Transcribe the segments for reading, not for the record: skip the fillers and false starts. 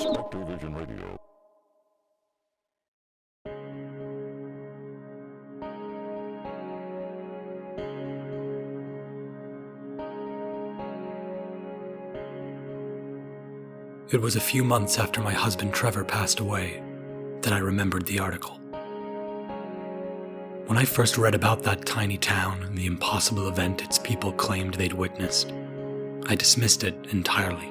Spectre Vision Radio. It was a few months after my husband Trevor passed away that I remembered the article. When I first read about that tiny town and the impossible event its people claimed they'd witnessed, I dismissed it entirely.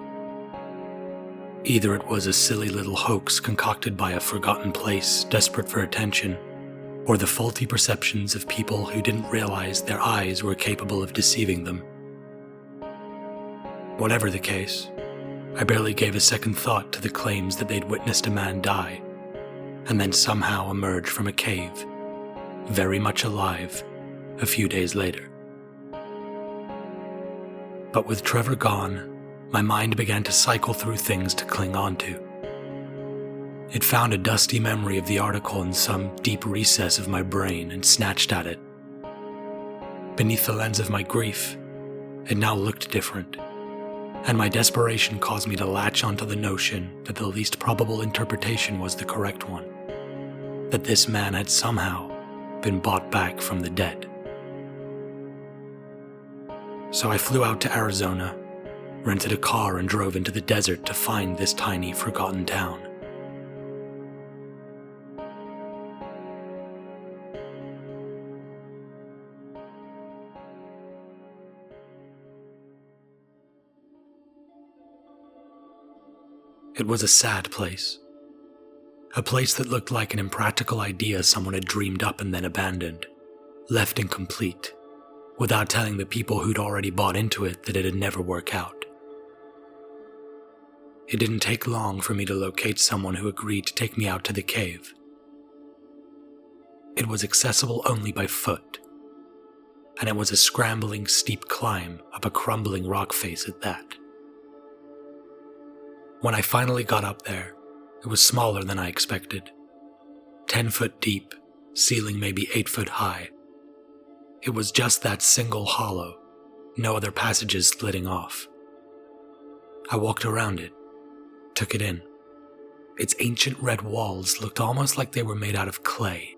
Either it was a silly little hoax concocted by a forgotten place desperate for attention, or the faulty perceptions of people who didn't realize their eyes were capable of deceiving them. Whatever the case, I barely gave a second thought to the claims that they'd witnessed a man die, and then somehow emerge from a cave, very much alive, a few days later. But with Trevor gone, my mind began to cycle through things to cling on to. It found a dusty memory of the article in some deep recess of my brain and snatched at it. Beneath the lens of my grief, it now looked different, and my desperation caused me to latch onto the notion that the least probable interpretation was the correct one, that this man had somehow been bought back from the dead. So I flew out to Arizona, rented a car and drove into the desert to find this tiny, forgotten town. It was a sad place. A place that looked like an impractical idea someone had dreamed up and then abandoned, left incomplete, without telling the people who'd already bought into it that it'd never work out. It didn't take long for me to locate someone who agreed to take me out to the cave. It was accessible only by foot, and it was a scrambling, steep climb up a crumbling rock face at that. When I finally got up there, it was smaller than I expected. 10 foot deep, ceiling maybe 8 foot high. It was just that single hollow, no other passages splitting off. I walked around it, took it in. Its ancient red walls looked almost like they were made out of clay,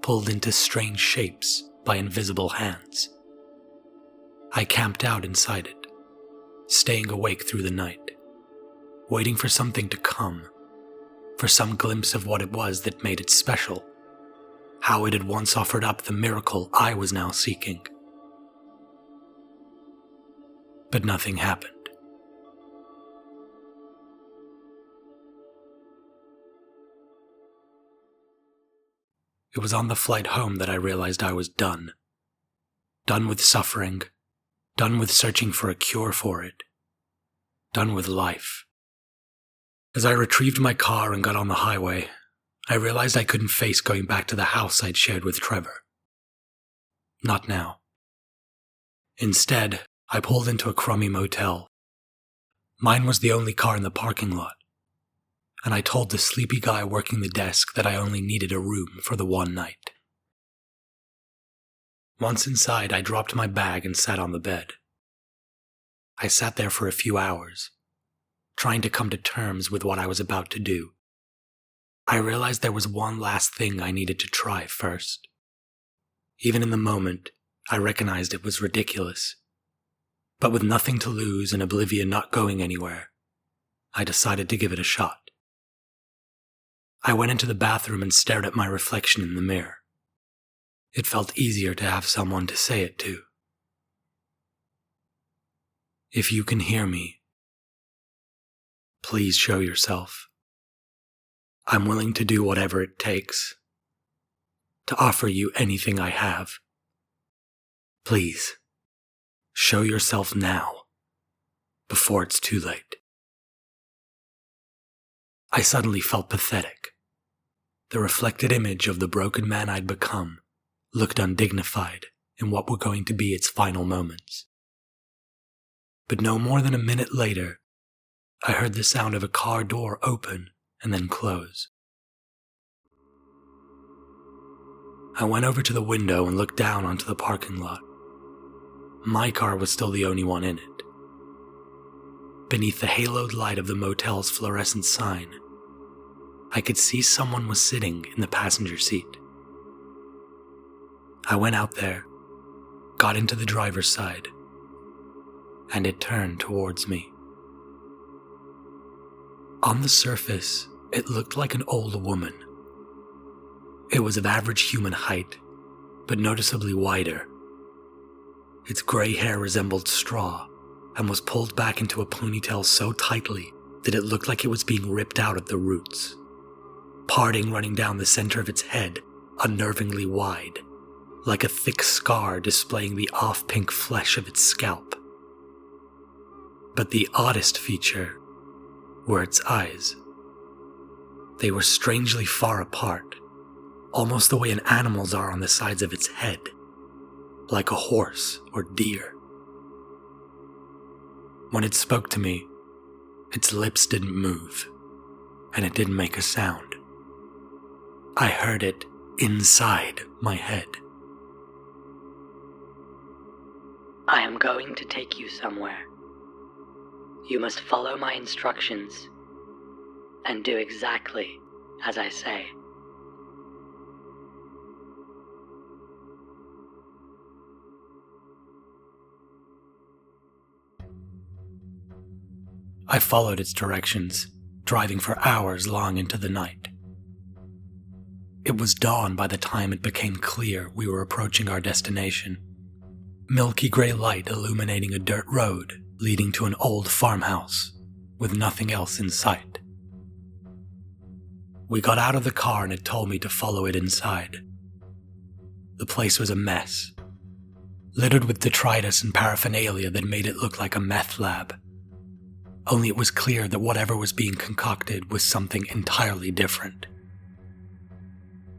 pulled into strange shapes by invisible hands. I camped out inside it, staying awake through the night, waiting for something to come, for some glimpse of what it was that made it special, how it had once offered up the miracle I was now seeking. But nothing happened. It was on the flight home that I realized I was done. Done with suffering, done with searching for a cure for it, done with life. As I retrieved my car and got on the highway, I realized I couldn't face going back to the house I'd shared with Trevor. Not now. Instead, I pulled into a crummy motel. Mine was the only car in the parking lot, and I told the sleepy guy working the desk that I only needed a room for the one night. Once inside, I dropped my bag and sat on the bed. I sat there for a few hours, trying to come to terms with what I was about to do. I realized there was one last thing I needed to try first. Even in the moment, I recognized it was ridiculous. But with nothing to lose and oblivion not going anywhere, I decided to give it a shot. I went into the bathroom and stared at my reflection in the mirror. It felt easier to have someone to say it to. If you can hear me, please show yourself. I'm willing to do whatever it takes, to offer you anything I have. Please, show yourself now, before it's too late. I suddenly felt pathetic. The reflected image of the broken man I'd become looked undignified in what were going to be its final moments. But no more than a minute later, I heard the sound of a car door open and then close. I went over to the window and looked down onto the parking lot. My car was still the only one in it. beneath the haloed light of the motel's fluorescent sign, I could see someone was sitting in the passenger seat. I went out there, got into the driver's side, and it turned towards me. On the surface, it looked like an old woman. It was of average human height, but noticeably wider. Its grey hair resembled straw and was pulled back into a ponytail so tightly that it looked like it was being ripped out at the roots, parting running down the center of its head unnervingly wide, like a thick scar displaying the off-pink flesh of its scalp. But the oddest feature were its eyes. They were strangely far apart, almost the way an animal's are on the sides of its head, like a horse or deer. When it spoke to me, its lips didn't move, and it didn't make a sound. I heard it inside my head. I am going to take you somewhere. You must follow my instructions and do exactly as I say. I followed its directions, driving for hours long into the night. It was dawn by the time it became clear we were approaching our destination. Milky gray light illuminating a dirt road leading to an old farmhouse with nothing else in sight. We got out of the car and it told me to follow it inside. The place was a mess, littered with detritus and paraphernalia that made it look like a meth lab. Only it was clear that whatever was being concocted was something entirely different.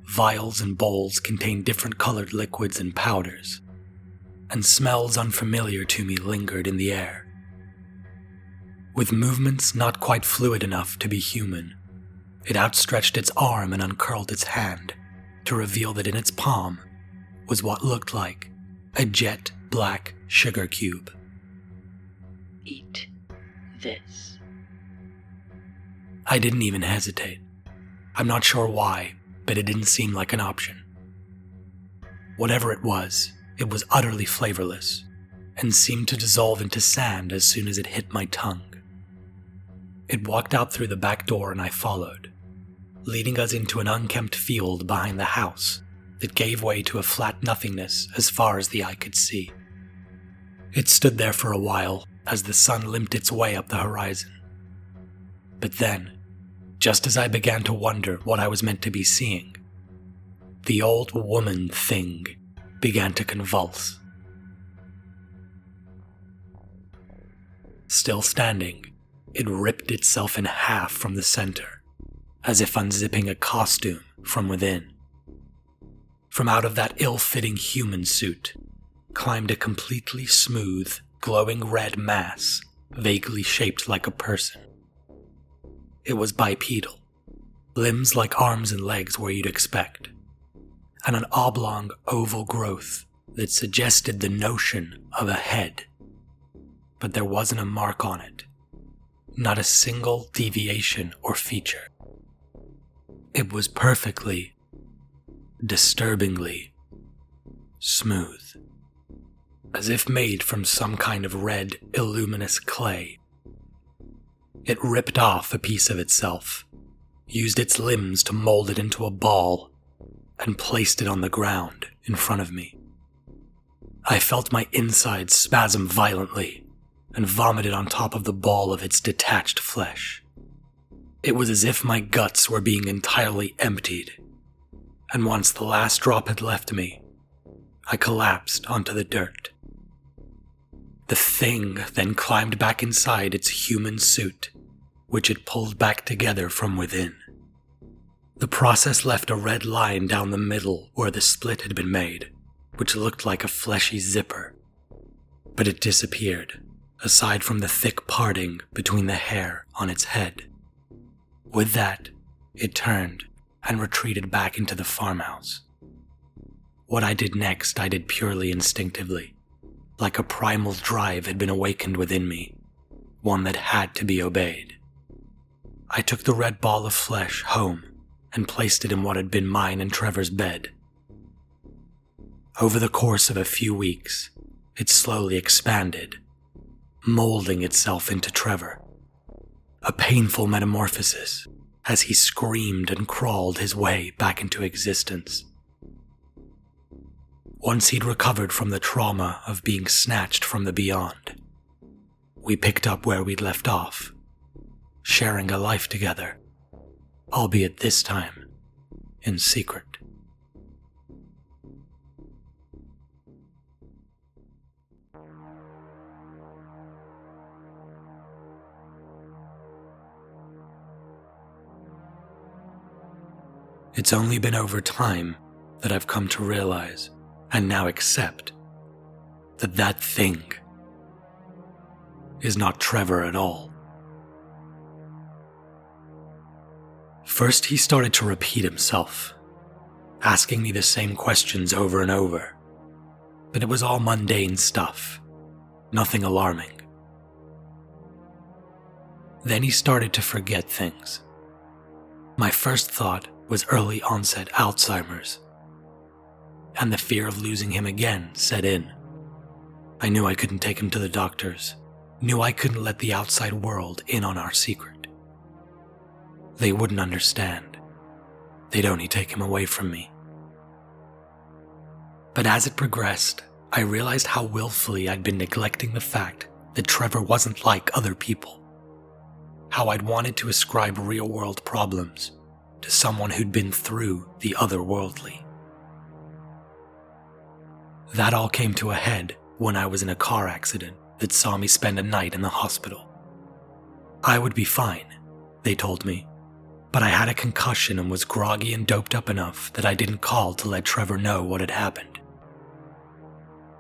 Vials and bowls contained different colored liquids and powders, and smells unfamiliar to me lingered in the air. With movements not quite fluid enough to be human, it outstretched its arm and uncurled its hand to reveal that in its palm was what looked like a jet black sugar cube. Eat this. I didn't even hesitate. I'm not sure why, but it didn't seem like an option. Whatever it was utterly flavorless, and seemed to dissolve into sand as soon as it hit my tongue. It walked out through the back door and I followed, leading us into an unkempt field behind the house that gave way to a flat nothingness as far as the eye could see. It stood there for a while as the sun limped its way up the horizon. But then, just as I began to wonder what I was meant to be seeing, the old woman thing began to convulse. Still standing, it ripped itself in half from the center, as if unzipping a costume from within. From out of that ill-fitting human suit climbed a completely smooth, glowing red mass, vaguely shaped like a person. It was bipedal, limbs like arms and legs where you'd expect, and an oblong oval growth that suggested the notion of a head. But there wasn't a mark on it, not a single deviation or feature. It was perfectly, disturbingly smooth, as if made from some kind of red, illuminous clay. It ripped off a piece of itself, used its limbs to mold it into a ball, and placed it on the ground in front of me. I felt my insides spasm violently and vomited on top of the ball of its detached flesh. It was as if my guts were being entirely emptied, and once the last drop had left me, I collapsed onto the dirt. The thing then climbed back inside its human suit, which it pulled back together from within. The process left a red line down the middle where the split had been made, which looked like a fleshy zipper. But it disappeared, aside from the thick parting between the hair on its head. With that, it turned and retreated back into the farmhouse. What I did next, I did purely instinctively, like a primal drive had been awakened within me, one that had to be obeyed. I took the red ball of flesh home and placed it in what had been mine and Trevor's bed. Over the course of a few weeks, it slowly expanded, molding itself into Trevor. A painful metamorphosis as he screamed and crawled his way back into existence. Once he'd recovered from the trauma of being snatched from the beyond, we picked up where we'd left off, sharing a life together, albeit this time in secret. It's only been over time that I've come to realize and now accept that that thing is not Trevor at all. First, he started to repeat himself, asking me the same questions over and over, but it was all mundane stuff, nothing alarming. Then he started to forget things. My first thought was early onset Alzheimer's, and the fear of losing him again set in. I knew I couldn't take him to the doctors, knew I couldn't let the outside world in on our secret. They wouldn't understand. They'd only take him away from me. But as it progressed, I realized how willfully I'd been neglecting the fact that Trevor wasn't like other people. How I'd wanted to ascribe real-world problems to someone who'd been through the otherworldly. That all came to a head when I was in a car accident that saw me spend a night in the hospital. I would be fine, they told me, but I had a concussion and was groggy and doped up enough that I didn't call to let Trevor know what had happened.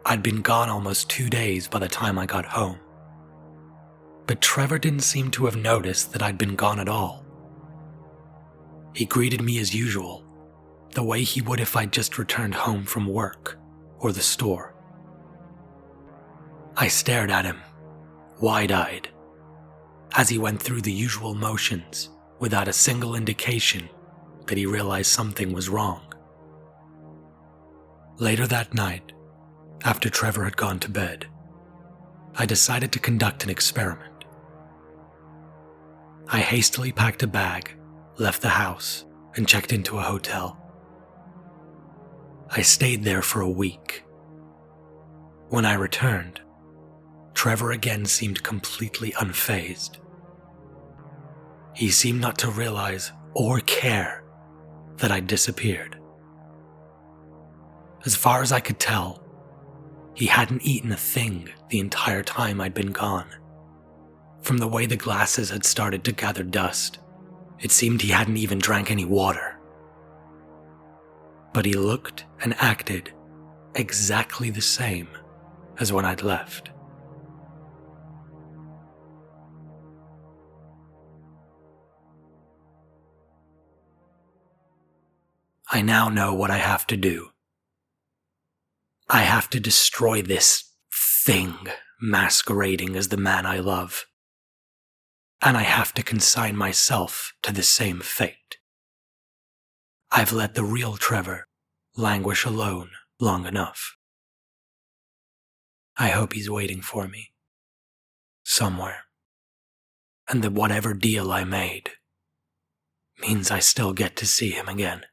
I'd been gone almost 2 days by the time I got home, but Trevor didn't seem to have noticed that I'd been gone at all. He greeted me as usual, the way he would if I'd just returned home from work or the store. I stared at him, wide-eyed, as he went through the usual motions without a single indication that he realized something was wrong. Later that night, after Trevor had gone to bed, I decided to conduct an experiment. I hastily packed a bag, left the house, and checked into a hotel. I stayed there for a week. When I returned, Trevor again seemed completely unfazed. He seemed not to realize or care that I'd disappeared. As far as I could tell, he hadn't eaten a thing the entire time I'd been gone. From the way the glasses had started to gather dust, it seemed he hadn't even drank any water. But he looked and acted exactly the same as when I'd left. I now know what I have to do. I have to destroy this thing masquerading as the man I love. And I have to consign myself to the same fate. I've let the real Trevor languish alone long enough. I hope he's waiting for me, somewhere, and that whatever deal I made means I still get to see him again.